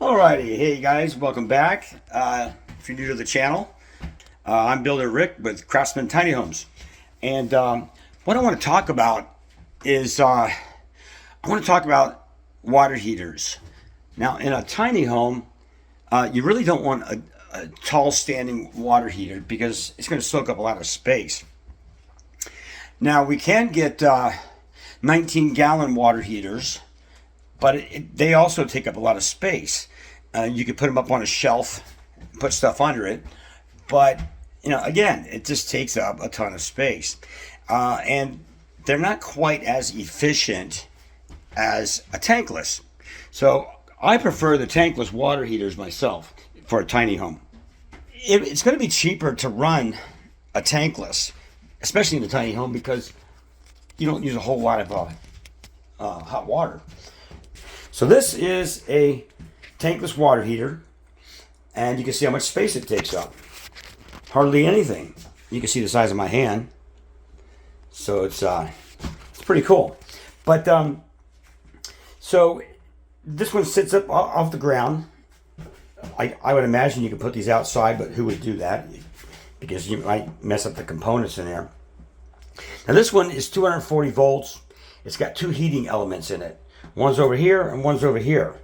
Alrighty, hey guys, welcome back. If you're new to the channel, I'm Builder Rick with Craftsman Tiny Homes. And what I want to talk about is I want to talk about water heaters. Now, in a tiny home, you really don't want a tall standing water heater because it's going to soak up a lot of space. Now, we can get 19-gallon water heaters, but they also take up a lot of space. You could put them up on a shelf, put stuff under it, but again, it just takes up a ton of space, and they're not quite as efficient as a tankless. So I prefer the tankless water heaters myself for a tiny home. It's going to be cheaper to run a tankless, especially in a tiny home, because you don't use a whole lot of hot water. So this is a tankless water heater, and you can see how much space it takes up. Hardly anything. You can see the size of my hand, so it's pretty cool. But so this one sits up off the ground. I would imagine you could put these outside, but who would do that? Because you might mess up the components in there. Now this one is 240 volts. It's got two heating elements in it. One's over here and one's over here.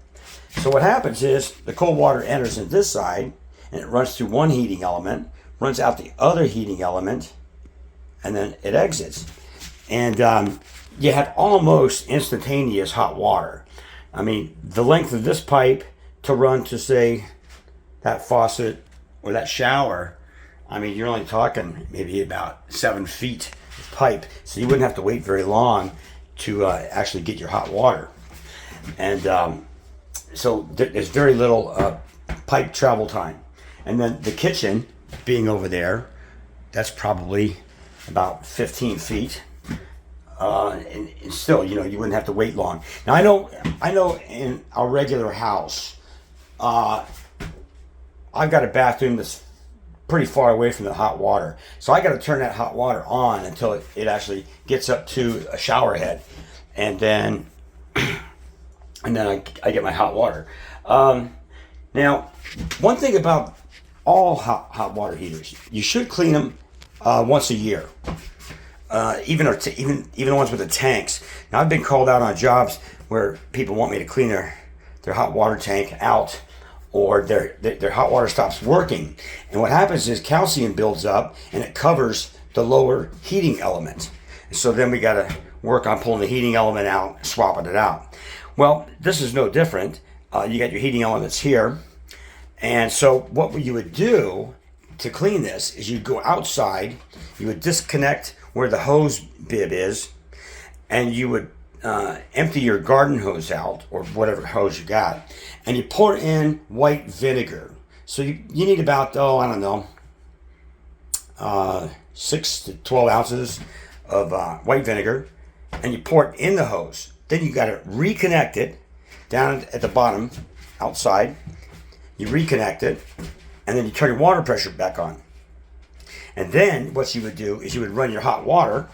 So what happens is the cold water enters in this side and it runs through one heating element, runs out the other heating element, and then it exits. And you have almost instantaneous hot water. I mean, the length of this pipe to run to, say, that faucet or that shower, I mean, you're only talking maybe about 7 feet of pipe. So you wouldn't have to wait very long to actually get your hot water. And so there's very little pipe travel time. And then the kitchen being over there, that's probably about 15 feet. And still, you wouldn't have to wait long. Now, I know in a regular house, I've got a bathroom that's pretty far away from the hot water. So I got to turn that hot water on until it actually gets up to a shower head. And then I get my hot water. Now, one thing about all hot water heaters, you should clean them once a year. Even the ones with the tanks. Now, I've been called out on jobs where people want me to clean their hot water tank out, or their hot water stops working. And what happens is calcium builds up and it covers the lower heating element. So then we got to work on pulling the heating element out, swapping it out. Well, this is no different. You got your heating elements here. And so what you would do to clean this is you'd go outside, you would disconnect where the hose bib is, and you would empty your garden hose out, or whatever hose you got, and you pour in white vinegar. So you need about, I don't know, 6 to 12 ounces of white vinegar, and you pour it in the hose. Then you got to reconnect it down at the bottom outside. You reconnect it, and then you turn your water pressure back on. And then what you would do is you would run your hot water,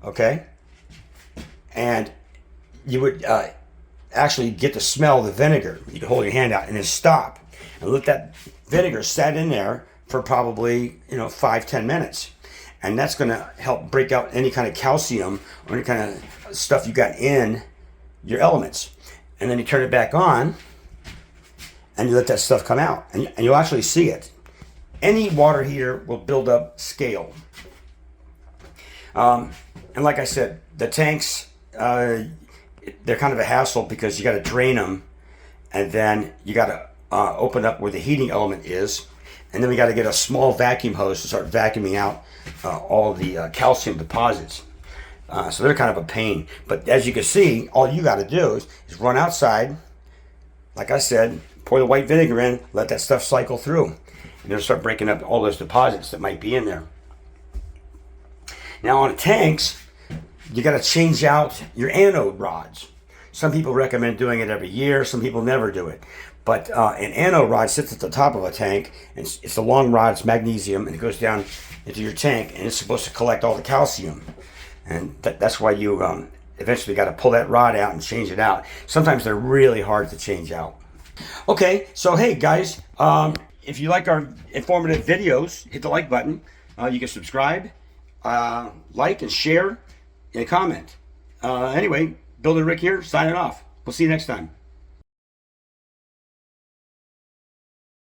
okay? And you would actually get the smell of the vinegar. You could hold your hand out and then stop and let that vinegar set in there for probably 5-10 minutes. And that's going to help break out any kind of calcium or any kind of stuff you got in your elements. And then you turn it back on and you let that stuff come out. And you'll actually see it. Any water heater will build up scale. And like I said, the tanks, they're kind of a hassle because you got to drain them. And then you got to open up where the heating element is. And then we got to get a small vacuum hose to start vacuuming out all the calcium deposits. So they're kind of a pain. But as you can see, all you got to do is run outside. Like I said, pour the white vinegar in, let that stuff cycle through. And it'll start breaking up all those deposits that might be in there. Now on tanks, you got to change out your anode rods. Some people recommend doing it every year. Some people never do it. But an anode rod sits at the top of a tank. And it's a long rod. It's magnesium. And it goes down into your tank. And it's supposed to collect all the calcium. And that's why you eventually got to pull that rod out and change it out. Sometimes they're really hard to change out. Okay, so hey guys, if you like our informative videos, hit the like button. You can subscribe, like and share, and comment. Anyway, Builder Rick here, signing off. We'll see you next time.